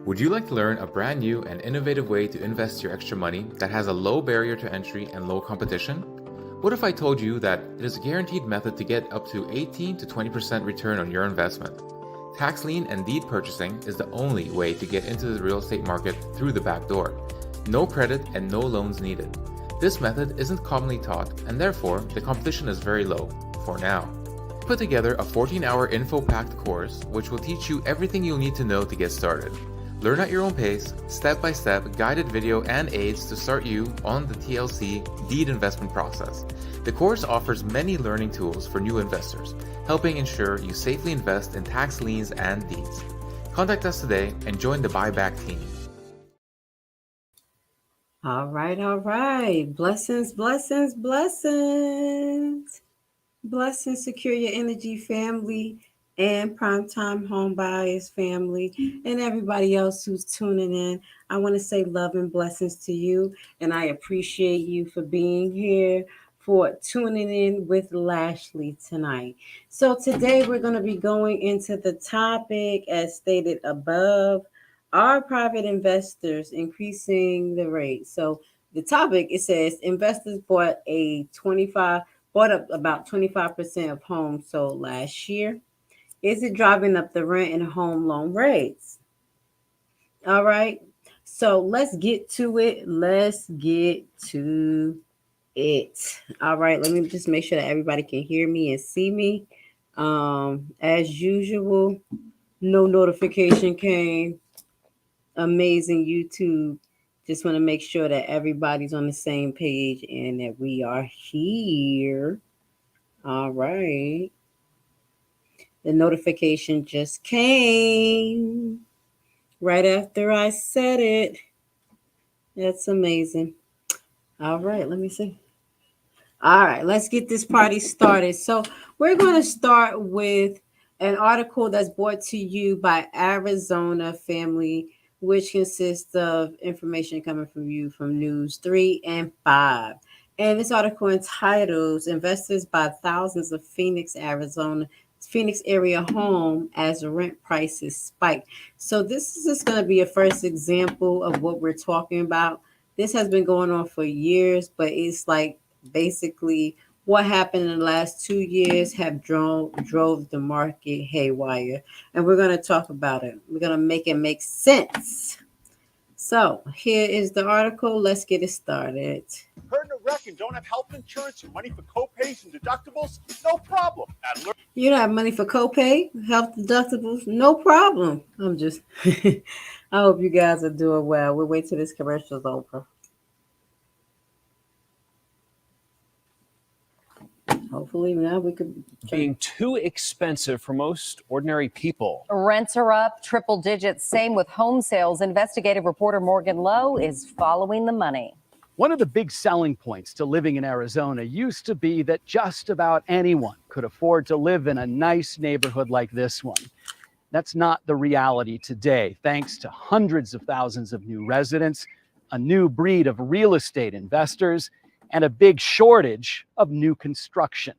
Would you like to learn a brand new and innovative way to invest your extra money that has a low barrier to entry and low competition? What if I told you that it is a guaranteed method to get up to 18 to 20% return on your investment? Tax lien and deed purchasing is the only way to get into the real estate market through the back door. No credit and no loans needed. This method isn't commonly taught, and therefore the competition is very low, for now. Put together a 14-hour info-packed course which will teach you everything you'll need to know to get started. Learn at your own pace, step-by-step guided video and aids to start you on the TLC deed investment process. The course offers many learning tools for new investors, helping ensure you safely invest in tax liens and deeds. Contact us today and join the buyback team. All right. Blessings. Blessings, Secure Your Energy family and Primetime Home Buyers family and everybody else who's tuning in. I want to say love and blessings to you, and I appreciate you for being here, for tuning in with Lashley tonight. So today we're going to be going into the topic as stated above. Are private investors increasing the rate? So the topic, it says investors bought up about 25% of homes sold last year. Is it driving up the rent and home loan rates? All right. So let's get to it. All right. Let me just make sure that everybody can hear me and see me. As usual, no notification came. Amazing YouTube. Just want to make sure that everybody's on the same page and that we are here. All right. The notification just came right after I said it. That's amazing. All right, let me see. All right, let's get this party started. So we're going to start with an article that's brought to you by Arizona Family, which consists of information coming from you from News 3 and 5. And this article entitles Investors Buy Thousands of Phoenix area home as rent prices spike. So this is just going to be a first example of what we're talking about. This has been going on for years, but it's like basically what happened in the last 2 years have drove the market haywire. And we're going to talk about it. We're going to make it make sense. So here is the article. Let's get it started. Hurt in a wreck and don't have health insurance and money for co-pays and deductibles? No problem. You don't have money for copay, health deductibles? No problem. I'm just, I hope you guys are doing well. We'll wait till this commercial's over. Hopefully now we could. Being too expensive for most ordinary people. Rents are up triple digits. Same with home sales. Investigative reporter Morgan Lowe is following the money. One of the big selling points to living in Arizona used to be that just about anyone could afford to live in a nice neighborhood like this one. That's not the reality today, thanks to hundreds of thousands of new residents, a new breed of real estate investors, and a big shortage of new construction.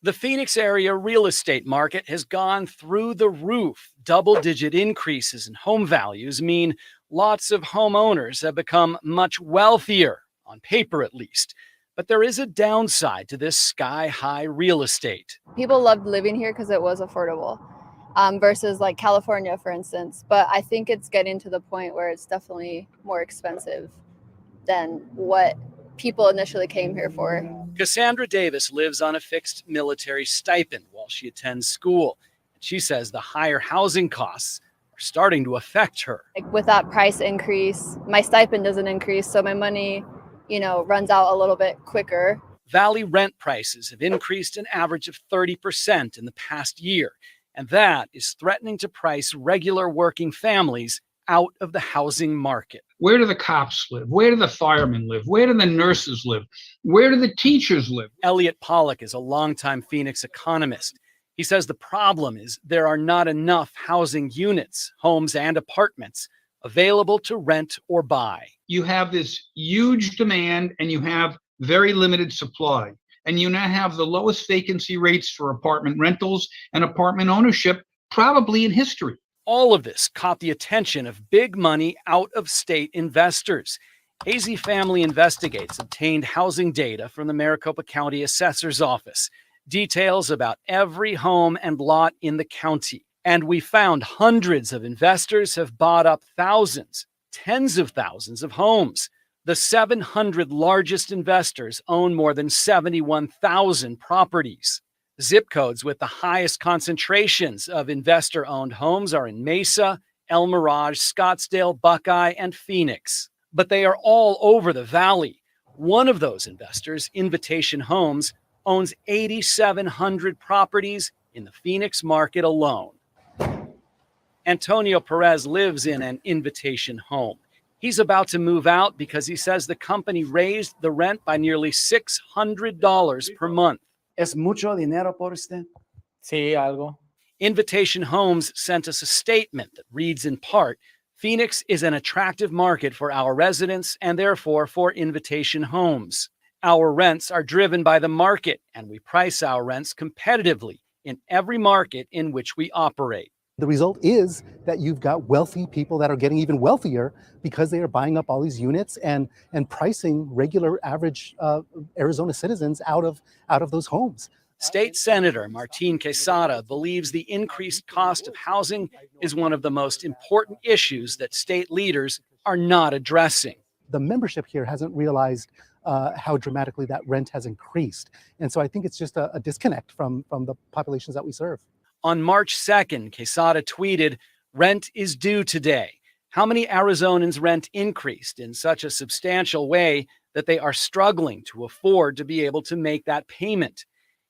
The Phoenix area real estate market has gone through the roof. Double-digit increases in home values mean lots of homeowners have become much wealthier, on paper at least. But there is a downside to this sky-high real estate. People loved living here because it was affordable versus like California, for instance. But I think it's getting to the point where it's definitely more expensive than what people initially came here for. Cassandra Davis lives on a fixed military stipend while she attends school. She says the higher housing costs are starting to affect her. Like with that price increase, my stipend doesn't increase, so my money, runs out a little bit quicker. Valley rent prices have increased an average of 30% in the past year, and that is threatening to price regular working families out of the housing market. Where do the cops live? Where do the firemen live? Where do the nurses live? Where do the teachers live? Elliot Pollack is a longtime Phoenix economist. He says the problem is there are not enough housing units, homes and apartments available to rent or buy. You have this huge demand and you have very limited supply. And you now have the lowest vacancy rates for apartment rentals and apartment ownership probably in history. All of this caught the attention of big money out-of-state investors. AZ Family Investigates obtained housing data from the Maricopa County Assessor's Office, details about every home and lot in the county. And we found hundreds of investors have bought up thousands, tens of thousands of homes. The 700 largest investors own more than 71,000 properties. Zip codes with the highest concentrations of investor-owned homes are in Mesa, El Mirage, Scottsdale, Buckeye, and Phoenix. But they are all over the valley. One of those investors, Invitation Homes, owns 8,700 properties in the Phoenix market alone. Antonio Perez lives in an Invitation Home. He's about to move out because he says the company raised the rent by nearly $600 per month. ¿Es mucho dinero por usted? Sí, algo. Invitation Homes sent us a statement that reads in part, Phoenix is an attractive market for our residents and therefore for Invitation Homes. Our rents are driven by the market and we price our rents competitively in every market in which we operate. The result is that you've got wealthy people that are getting even wealthier because they are buying up all these units and pricing regular average Arizona citizens out of those homes. State Senator Martin Quesada believes the increased cost of housing is one of the most important issues that state leaders are not addressing. The membership here hasn't realized how dramatically that rent has increased. And so I think it's just a disconnect from the populations that we serve. On March 2nd, Quesada tweeted, "Rent is due today." How many Arizonans' rent increased in such a substantial way that they are struggling to afford to be able to make that payment?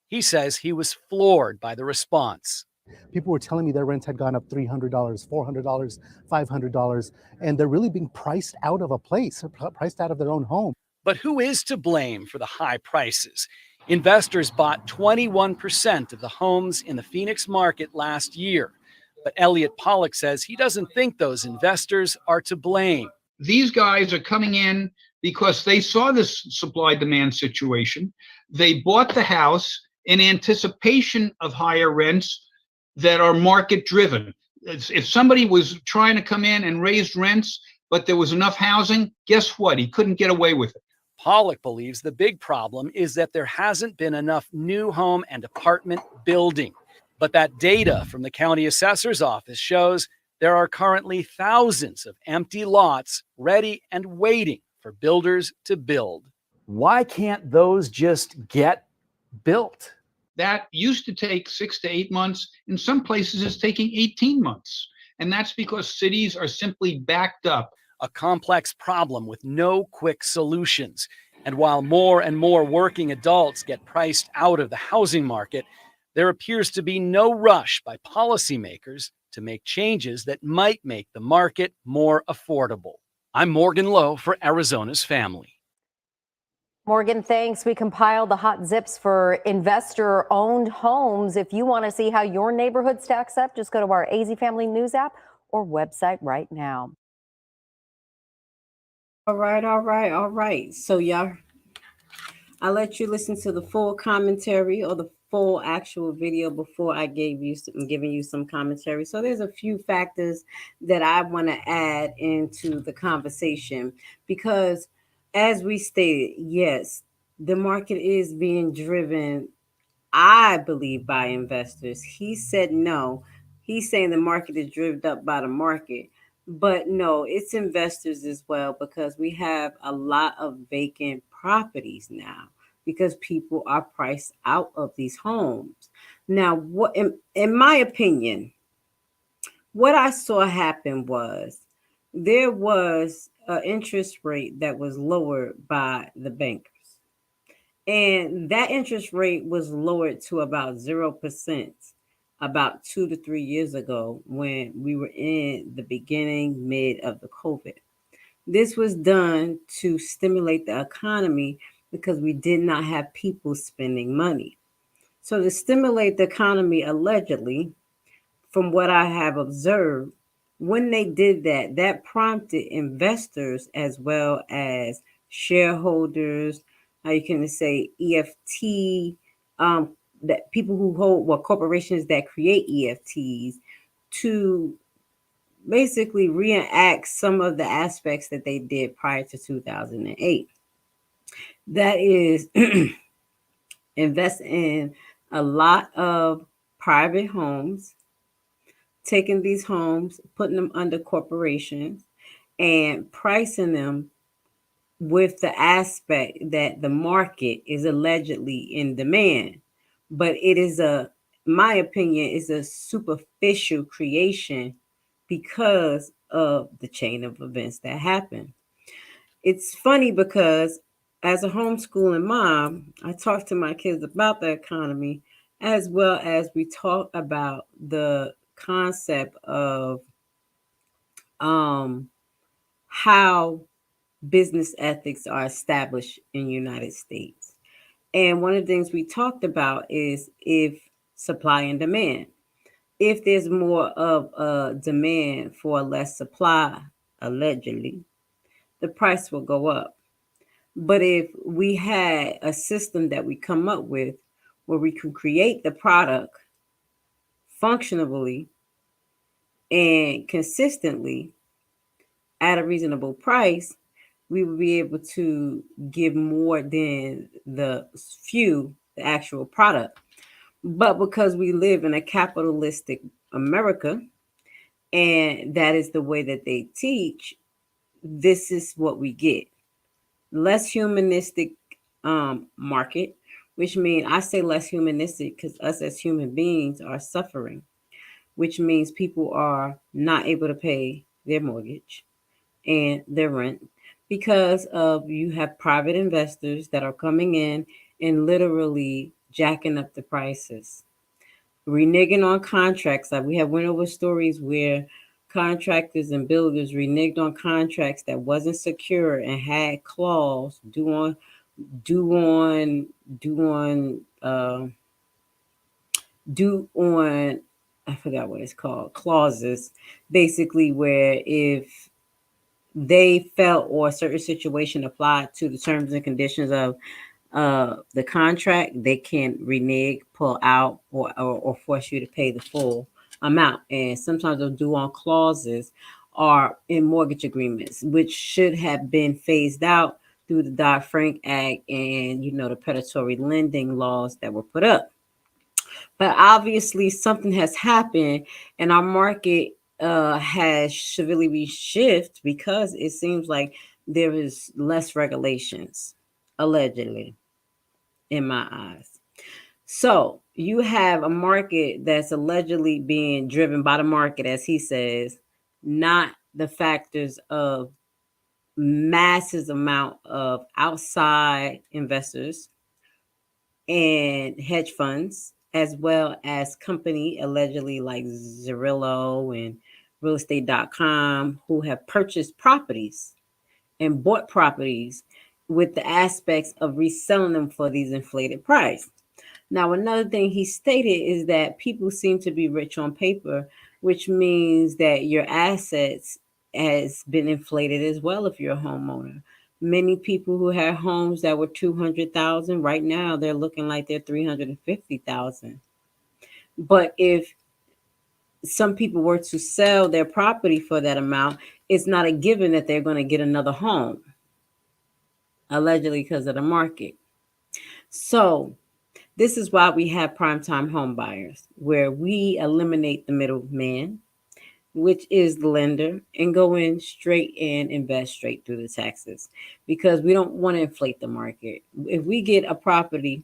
He says he was floored by the response. People were telling me their rent had gone up $300, $400, $500, and they're really being priced out of a place, priced out of their own home. But who is to blame for the high prices? Investors bought 21% of the homes in the Phoenix market last year. But Elliot Pollack says he doesn't think those investors are to blame. These guys are coming in because they saw this supply-demand situation. They bought the house in anticipation of higher rents that are market-driven. If somebody was trying to come in and raise rents, but there was enough housing, guess what? He couldn't get away with it. Pollack believes the big problem is that there hasn't been enough new home and apartment building. But that data from the county assessor's office shows there are currently thousands of empty lots ready and waiting for builders to build. Why can't those just get built? That used to take 6 to 8 months. In some places, it's taking 18 months. And that's because cities are simply backed up. A complex problem with no quick solutions. And while more and more working adults get priced out of the housing market, there appears to be no rush by policymakers to make changes that might make the market more affordable. I'm Morgan Lowe for Arizona's Family. Morgan, thanks. We compiled the hot zips for investor-owned homes. If you want to see how your neighborhood stacks up, just go to our AZ Family News app or website right now. All right. So y'all, I let you listen to the full commentary or the full actual video before I'm giving you some commentary. So there's a few factors that I want to add into the conversation because as we stated, yes, the market is being driven, I believe, by investors. He said no. He's saying the market is driven up by the market. But no, it's investors as well because we have a lot of vacant properties now because people are priced out of these homes. Now, what in my opinion, what I saw happen was there was an interest rate that was lowered by the bankers. And that interest rate was lowered to about 0% about 2 to 3 years ago when we were in the beginning, mid of the COVID. This was done to stimulate the economy because we did not have people spending money. So to stimulate the economy, allegedly, from what I have observed, when they did that, that prompted investors as well as shareholders, you can say EFT, that people who hold corporations that create EFTs to basically reenact some of the aspects that they did prior to 2008. That is, invest in a lot of private homes, taking these homes, putting them under corporations, and pricing them with the aspect that the market is allegedly in demand. But it is my opinion, is a superficial creation because of the chain of events that happen. It's funny because as a homeschooling mom, I talk to my kids about the economy as well as we talk about the concept of um, how business ethics are established in the United States. And one of the things we talked about is if supply and demand. If there's more of a demand for less supply, allegedly, the price will go up. But if we had a system that we come up with where we can create the product functionally and consistently at a reasonable price, we would be able to give more than the few the actual product. But because we live in a capitalistic America, and that is the way that they teach, this is what we get. Less humanistic market, which means I say less humanistic because us as human beings are suffering, which means people are not able to pay their mortgage and their rent because of you have private investors that are coming in and literally jacking up the prices, reneging on contracts. Like we have went over stories where contractors and builders reneged on contracts that wasn't secure and had clause do on do on do on I forgot what it's called, clauses, basically where if they felt or a certain situation applied to the terms and conditions of the contract, they can renege, pull out, or force you to pay the full amount. And sometimes they'll do on clauses are in mortgage agreements, which should have been phased out through the Dodd-Frank Act and the predatory lending laws that were put up. But obviously, something has happened, and our market has severely shift because it seems like there is less regulations, allegedly, in my eyes. So you have a market that's allegedly being driven by the market, as he says, not the factors of massive amount of outside investors and hedge funds, as well as company allegedly like Zillow and realestate.com who have purchased properties and bought properties with the aspects of reselling them for these inflated price. Now, another thing he stated is that people seem to be rich on paper, which means that your assets has been inflated as well if you're a homeowner. Many people who had homes that were 200,000 right now they're looking like they're 350,000. But if some people were to sell their property for that amount, it's not a given that they're going to get another home, allegedly because of the market. So this is why we have primetime home buyers, where we eliminate the middleman, which is the lender, and go in straight and invest straight through the taxes because we don't want to inflate the market. If we get a property,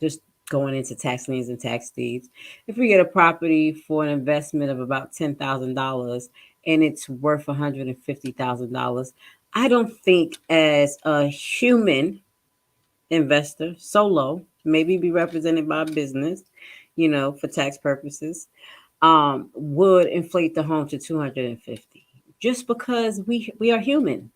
just going into tax liens and tax deeds, if we get a property for an investment of about $10,000 and it's worth $150,000, I don't think as a human investor, solo, maybe be represented by a business, for tax purposes, would inflate the home to 250 just because we are human.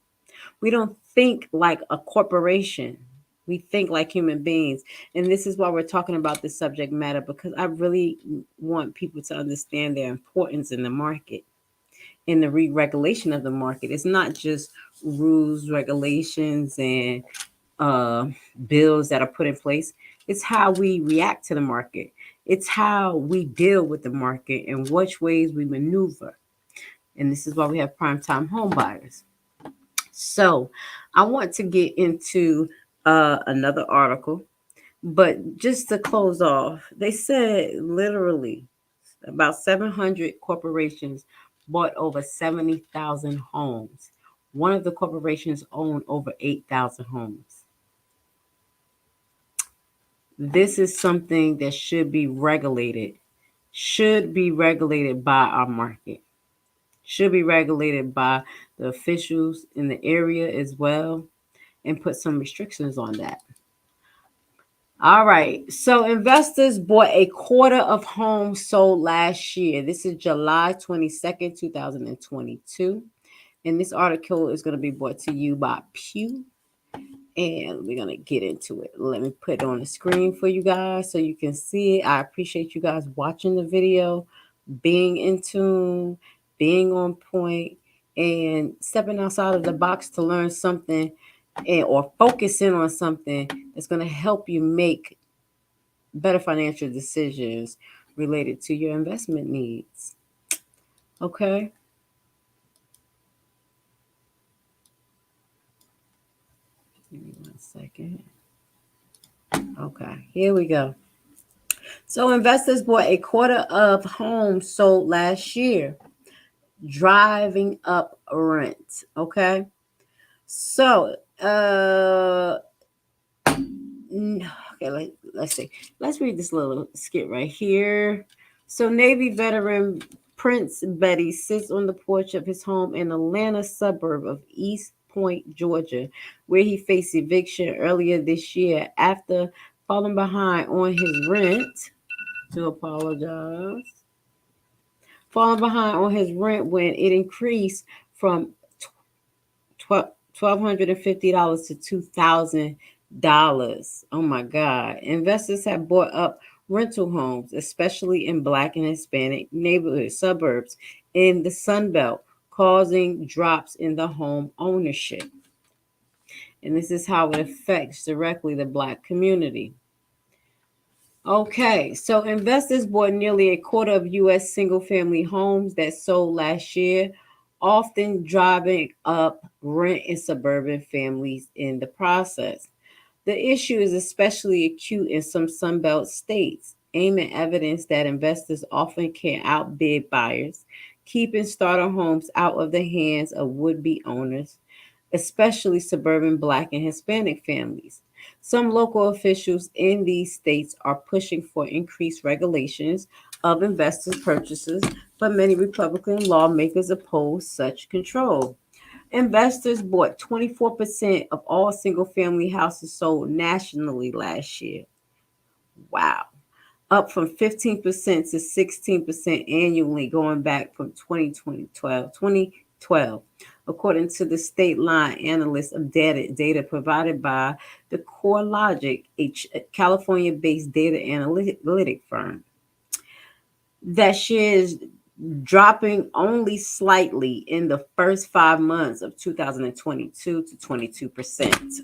We don't think like a corporation. We think like human beings. And this is why we're talking about this subject matter, because I really want people to understand their importance in the market, in the re-regulation of the market. It's not just rules, regulations, and bills that are put in place. It's how we react to the market. It's how we deal with the market and which ways we maneuver. And this is why we have primetime home buyers. So I want to get into another article, but just to close off, they said literally about 700 corporations bought over 70,000 homes. One of the corporations owned over 8,000 homes. This is something that should be regulated by our market, should be regulated by the officials in the area as well, and put some restrictions on that. All right. So investors bought a quarter of homes sold last year. This is July 22nd, 2022. And this article is going to be brought to you by Pew. And we're going to get into it. Let me put it on the screen for you guys so you can see it. I appreciate you guys watching the video, being in tune, being on point, and stepping outside of the box to learn something or focus in on something that's going to help you make better financial decisions related to your investment needs. Okay. Give me 1 second. Okay, here we go. So investors bought a quarter of homes sold last year, driving up rent. Okay. So okay, let's see. Let's read this little skit right here. So Navy veteran Prince Betty sits on the porch of his home in Atlanta suburb of East Point, Georgia, where he faced eviction earlier this year after falling behind on his rent. To apologize. Falling behind on his rent when it increased from $1,250 to $2,000. Oh my God. Investors have bought up rental homes, especially in Black and Hispanic neighborhood suburbs in the Sun Belt, causing drops in the home ownership. And this is how it affects directly the Black community. Okay, so investors bought nearly a quarter of U.S. single-family homes that sold last year, often driving up rent in suburban families in the process. The issue is especially acute in some Sunbelt states, aiming evidence that investors often can outbid buyers, keeping starter homes out of the hands of would-be owners, especially suburban Black and Hispanic families. Some local officials in these states are pushing for increased regulations of investors' purchases, but many Republican lawmakers oppose such control. Investors bought 24% of all single family houses sold nationally last year. Wow. Up from 15% to 16% annually going back from 2012, according to the state line analyst of data provided by the CoreLogic, a California-based data analytic firm. That shares dropping only slightly in the first 5 months of 2022 to 22%.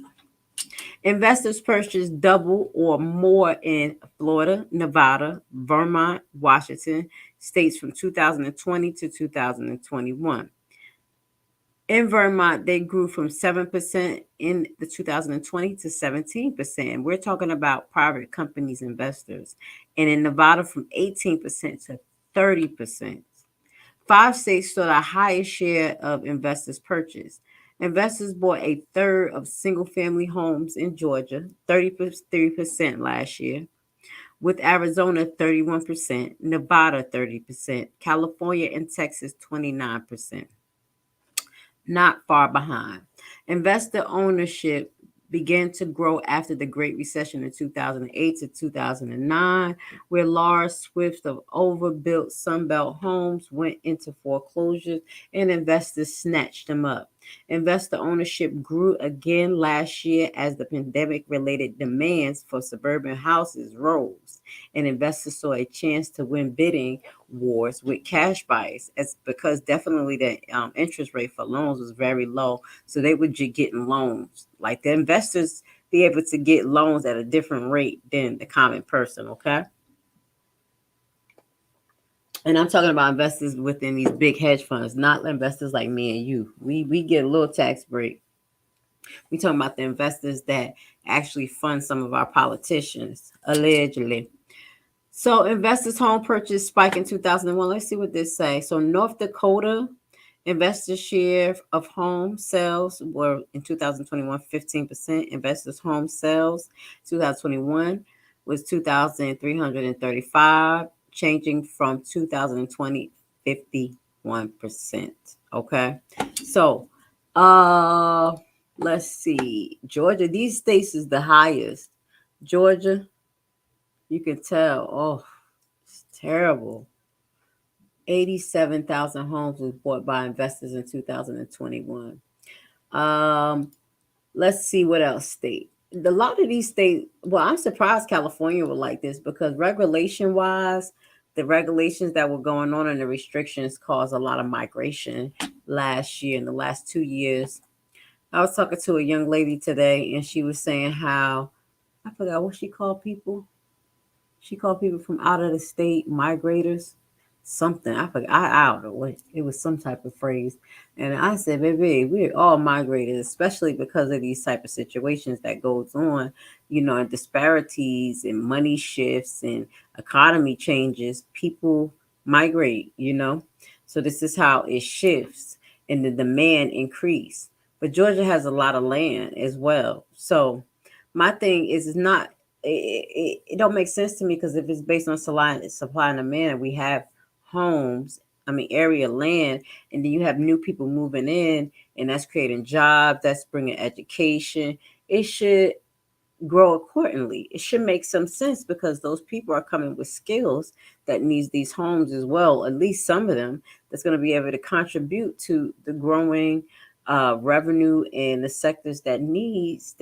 Investors purchased double or more in Florida, Nevada, Vermont, Washington states from 2020 to 2021. In Vermont, they grew from 7% in the 2020 to 17%. We're talking about private companies, investors. And in Nevada, from 18% to 30%. 5 states saw the highest share of investors purchase. Investors bought a third of single-family homes in Georgia, 33% last year, with Arizona 31%, Nevada 30%, California and Texas 29%. Not far behind. Investor ownership began to grow after the Great Recession in 2008 to 2009, where large swaths of overbuilt Sunbelt homes went into foreclosures and investors snatched them up. Investor ownership grew again last year as the pandemic-related demands for suburban houses rose, and investors saw a chance to win bidding wars with cash buyers, as because definitely the interest rate for loans was very low, so they were just getting loans. Like the investors be able to get loans at a different rate than the common person. Okay. And I'm talking about investors within these big hedge funds, not investors like me and you. We get a little tax break. We talking about the investors that actually fund some of our politicians, allegedly. So investors' home purchase spike in 2001. Let's see what this say. So North Dakota investor share of home sales were in 2021 15%. Investors' home sales 2021 was 2,335, changing from 2020 51%. Okay, so let's see. Georgia, these states is the highest. Georgia, you can tell. Oh, it's terrible. 87,000 homes was bought by investors in 2021. Let's see what else state. A lot of these states, well, I'm surprised California would like this because regulation wise, the regulations that were going on and the restrictions caused a lot of migration last year. In the last 2 years, I was talking to a young lady today and she was saying how, I forgot what she called people. She called people from out of the state migrators. Something I forgot. I don't know what it was. Some type of phrase, and I said, "Baby, we're all migrated, especially because of these type of situations that goes on, and disparities and money shifts and economy changes. People migrate. So this is how it shifts and the demand increase. But Georgia has a lot of land as well. So my thing is not it don't make sense to me because if it's based on supply and demand, we have homes, area land, and then you have new people moving in, and that's creating jobs, that's bringing education. It should grow accordingly. It should make some sense because those people are coming with skills that needs these homes as well, at least some of them, that's going to be able to contribute to the growing revenue in the sectors that needs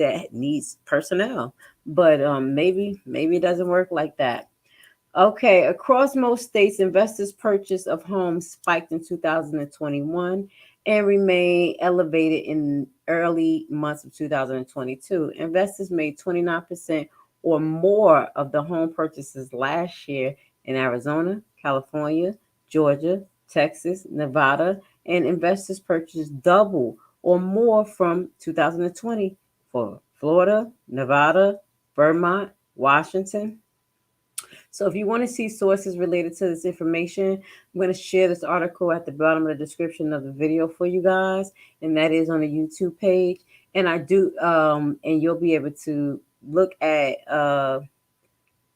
personnel. But maybe it doesn't work like that. Okay, across most states, investors' purchase of homes spiked in 2021 and remained elevated in early months of 2022. Investors made 29% or more of the home purchases last year in Arizona, California, Georgia, Texas, Nevada, and investors purchased double or more from 2020 for Florida, Nevada, Vermont, Washington. So if you want to see sources related to this information, I'm going to share this article at the bottom of the description of the video for you guys, and that is on the YouTube page. And and you'll be able to look at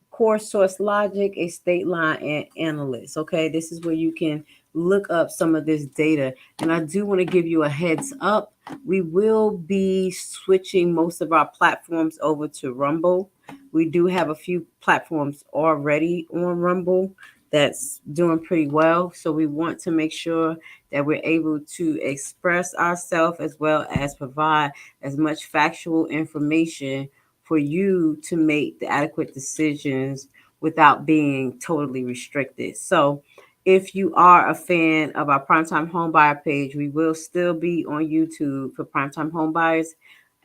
core source logic, a state line and analyst. Okay, this is where you can look up some of this data. And I do want to give you a heads up. We will be switching most of our platforms over to Rumble. We do have a few platforms already on Rumble that's doing pretty well. So we want to make sure that we're able to express ourselves as well as provide as much factual information for you to make the adequate decisions without being totally restricted. So if you are a fan of our Primetime Homebuyer page, we will still be on YouTube for Primetime Homebuyers,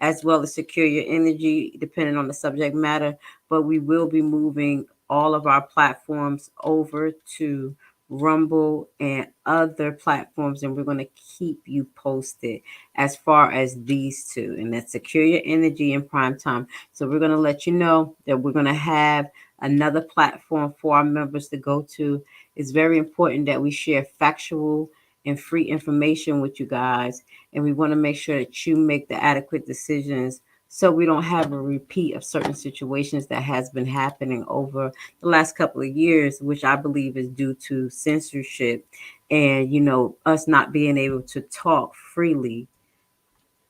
as well as Secure Your Energy, depending on the subject matter. But we will be moving all of our platforms over to Rumble and other platforms, and we're going to keep you posted as far as these two, and that's Secure Your Energy and Primetime. So we're going to let you know that we're going to have another platform for our members to go to. It's very important that we share factual and free information with you guys, and we want to make sure that you make the adequate decisions so we don't have a repeat of certain situations that has been happening over the last couple of years, which I believe is due to censorship and us not being able to talk freely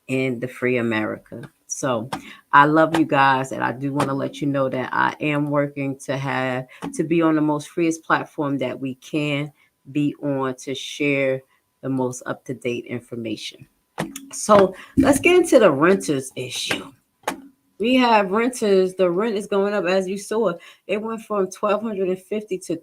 in the free America. So I love you guys, and I do want to let you know that I am working to be on the most freest platform that we can be on to share the most up-to-date information. So let's get into the renters issue. We have renters. The rent is going up, as you saw. It went from $1,250 to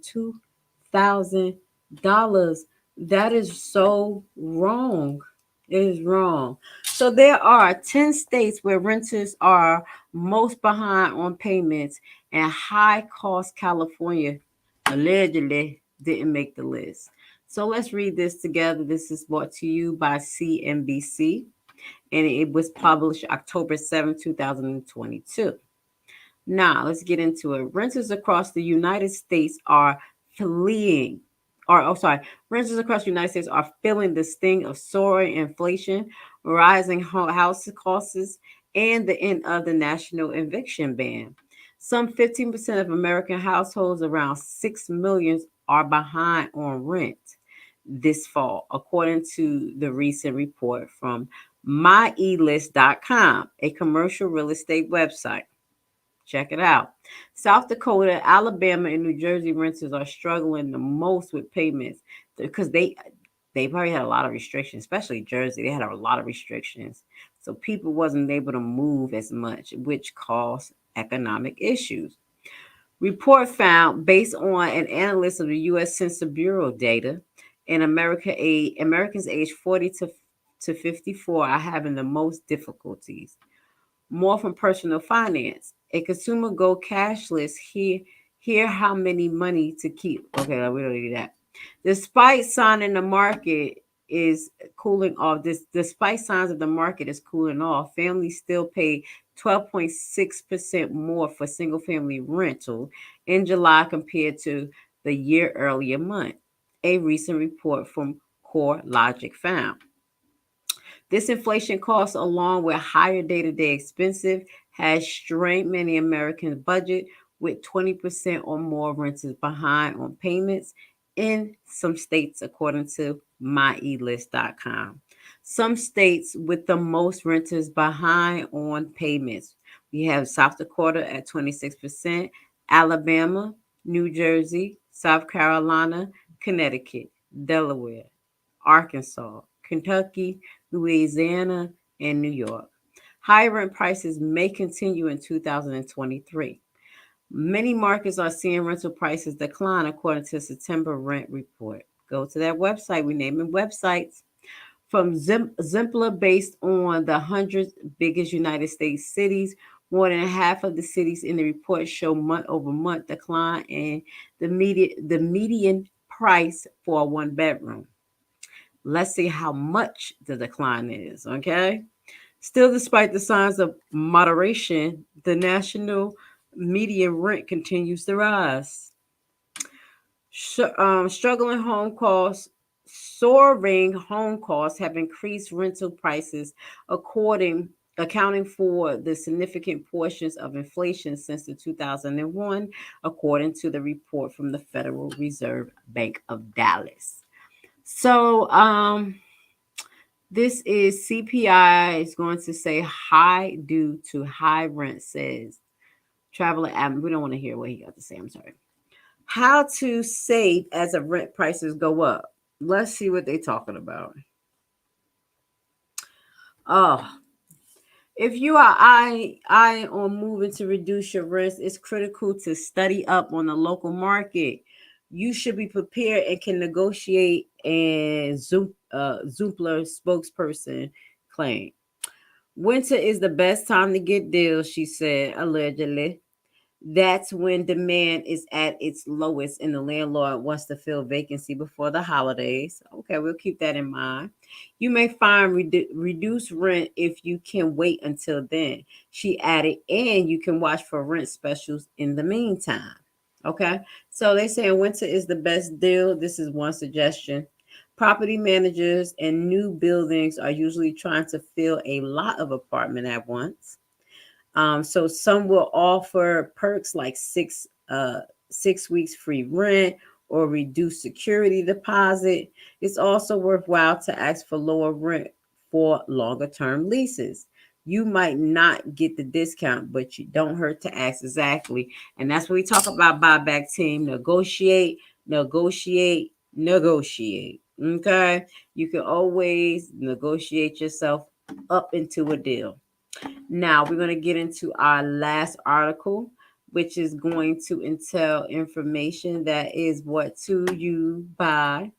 $2,000. That is so wrong. It is wrong. So there are 10 states where renters are most behind on payments, and high cost California, allegedly, didn't make the list. So let's read this together. This is brought to you by CNBC, and it was published October 7, 2022. Now, let's get into it. Renters across the United States are fleeing, renters across the United States are feeling the sting of soaring inflation, rising house costs, and the end of the national eviction ban. Some 15% of American households, around 6 million, are behind on rent this fall, according to the recent report from myelist.com, a commercial real estate website. Check it out. South Dakota, Alabama, and New Jersey renters are struggling the most with payments because they probably had a lot of restrictions, especially Jersey. They had a lot of restrictions. So people wasn't able to move as much, which caused economic issues. Report found, based on an analysis of the U.S. Census Bureau data, in Americans aged 40 to 54 are having the most difficulties. More from personal finance. A consumer go cashless. Here how many money to keep. Okay, we don't need that. Despite signing the market is cooling off, despite signs of the market is cooling off, families still pay 12.6% more for single family rental in July compared to the year earlier month. A recent report from Core Logic found. This inflation cost, along with higher day-to-day expenses, has strained many Americans' budget, with 20% or more renters behind on payments in some states, according to myelist.com. Some states with the most renters behind on payments. We have South Dakota at 26%, Alabama, New Jersey, South Carolina, Connecticut, Delaware, Arkansas, Kentucky, Louisiana, and New York. High rent prices may continue in 2023. Many markets are seeing rental prices decline, according to September rent report. Go to that website. We name it websites. From Zimpler, based on the 100 biggest United States cities, more than half of the cities in the report show month-over-month decline in the median price for a one-bedroom. Let's see how much the decline is, okay? Still, despite the signs of moderation, the national median rent continues to rise. Struggling home costs, soaring home costs have increased rental prices, accounting for the significant portions of inflation since the 2001, according to the report from the Federal Reserve Bank of Dallas. So, this is CPI is going to say high due to high rent, says Traveler Adam. We don't want to hear what he got to say. I'm sorry. How to save as the rent prices go up. Let's see what they're talking about. Oh, if you are eyeing on moving to reduce your rents, it's critical to study up on the local market. You should be prepared and can negotiate, and Zoopla spokesperson claimed. Winter is the best time to get deals, she said, allegedly. That's when demand is at its lowest and the landlord wants to fill vacancy before the holidays. Okay, we'll keep that in mind. You may find reduced rent if you can wait until then, she added, and you can watch for rent specials in the meantime. Okay, so they say winter is the best deal. This is one suggestion. Property managers and new buildings are usually trying to fill a lot of apartment at once. So some will offer perks like 6 weeks free rent or reduced security deposit. It's also worthwhile to ask for lower rent for longer term leases. You might not get the discount, but you don't hurt to ask. Exactly. And that's what we talk about, buyback team. Negotiate, negotiate, negotiate. Okay. You can always negotiate yourself up into a deal. Now we're going to get into our last article, which is going to entail information that is brought to you by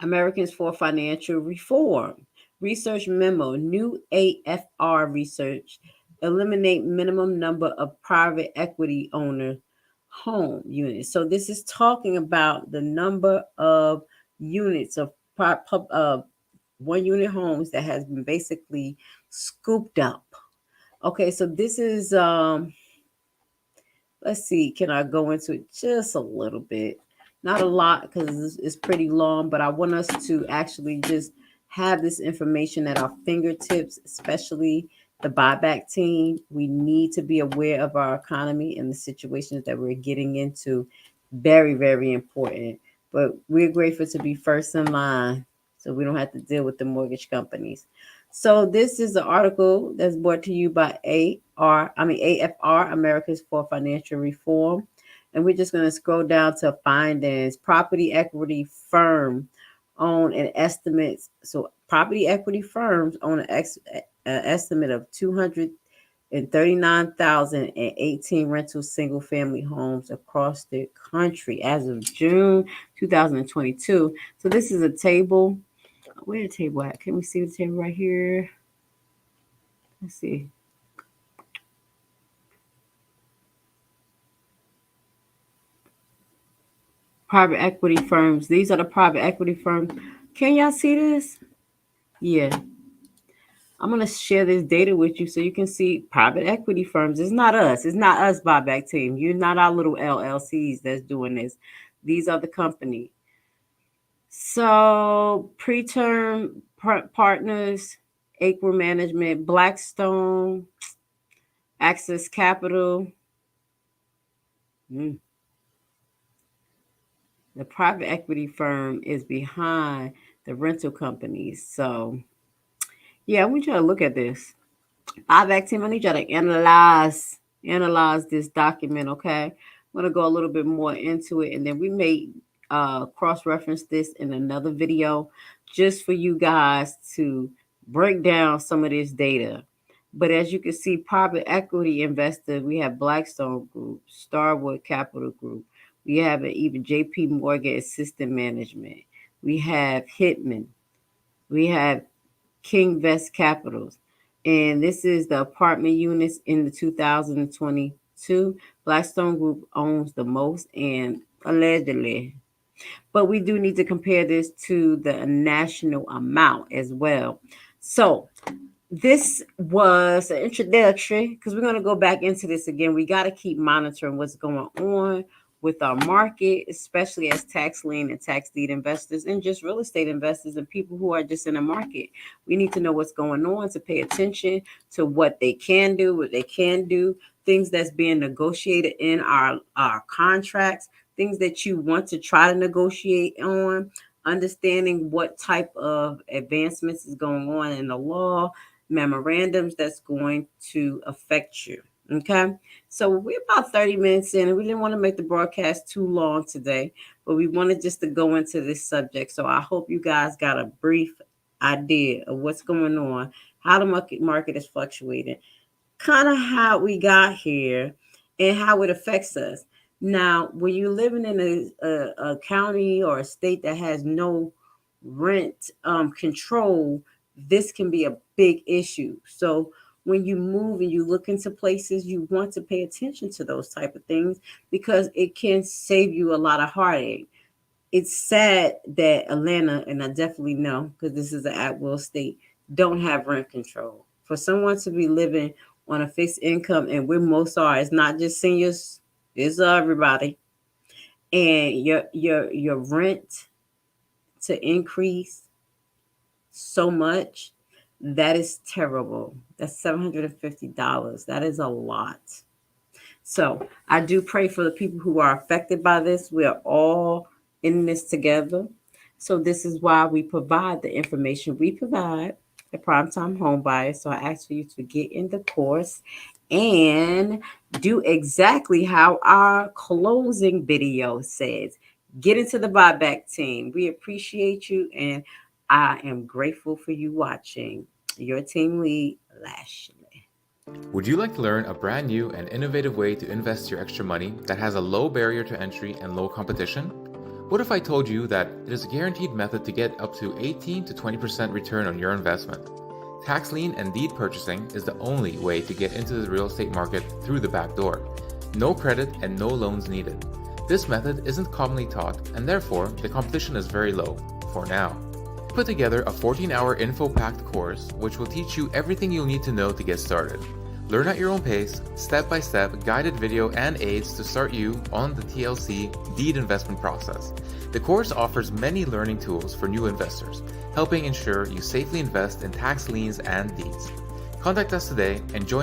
Americans for Financial Reform. Research memo, new AFR research, eliminate minimum number of private equity owner home units. So this is talking about the number of units of one unit homes that has been basically scooped up. Okay, so this is let's see, can I go into it just a little bit? Not a lot because it's pretty long, but I want us to actually just have this information at our fingertips, especially the buyback team. We need to be aware of our economy and the situations that we're getting into. Very, very important. But we're grateful to be first in line so we don't have to deal with the mortgage companies. So this is an article that's brought to you by AFR, Americans for Financial Reform. And we're just going to scroll down to findings. Property equity firm own an estimate. So property equity firms own an estimate of 239,018 rental single family homes across the country as of June 2022. So this is a table. Where the table at? Can we see the table right here? Let's see. Private equity firms. These are the private equity firms. Can y'all see this? Yeah. I'm going to share this data with you so you can see private equity firms. It's not us. It's not us, buyback team. You're not our little LLCs that's doing this. These are the company. So preterm partners, Acre Management, Blackstone, Access Capital. The private equity firm is behind the rental companies. So, yeah, I want you to look at this. Buyback team, I need you to analyze this document, okay? I'm going to go a little bit more into it, and then we may cross-reference this in another video just for you guys to break down some of this data. But as you can see, private equity investors, we have Blackstone Group, Starwood Capital Group. We have even JP Morgan Assistant Management. We have Hitman. We have King Vest Capitals. And this is the apartment units in the 2022. Blackstone Group owns the most and allegedly. But we do need to compare this to the national amount as well. So this was an introductory because we're going to go back into this again. We got to keep monitoring what's going on with our market, especially as tax lien and tax deed investors and just real estate investors and people who are just in the market. We need to know what's going on to pay attention to what they can do, what they can do, things that's being negotiated in our contracts, things that you want to try to negotiate on, understanding what type of advancements is going on in the law, memorandums that's going to affect you. Okay, so we're about 30 minutes in, and we didn't want to make the broadcast too long today, but we wanted just to go into this subject. So I hope you guys got a brief idea of what's going on, how the market is fluctuating, kind of how we got here, and how it affects us. Now, when you're living in a county or a state that has no rent control, this can be a big issue. So when you move and you look into places, you want to pay attention to those type of things because it can save you a lot of heartache. It's sad that Atlanta, and I definitely know because this is an at-will state, don't have rent control. For someone to be living on a fixed income, and where most are, it's not just seniors, it's everybody, and your rent to increase so much, that is terrible. That's $750. That is a lot. So I do pray for the people who are affected by this. We are all in this together. So this is why we provide the information we provide at Primetime Home Buyers. So I ask for you to get in the course and do exactly how our closing video says. Get into the buyback team. We appreciate you, and I am grateful for you watching. Your team lead, Lashley. Would you like to learn a brand new and innovative way to invest your extra money that has a low barrier to entry and low competition? What if I told you that it is a guaranteed method to get up to 18 to 20% return on your investment? Tax lien and deed purchasing is the only way to get into the real estate market through the back door. No credit and no loans needed. This method isn't commonly taught, and therefore the competition is very low, for now. Put together a 14-hour info-packed course which will teach you everything you'll need to know to get started. Learn at your own pace, step-by-step guided video and aids to start you on the TLC deed investment process. The course offers many learning tools for new investors, helping ensure you safely invest in tax liens and deeds. Contact us today and join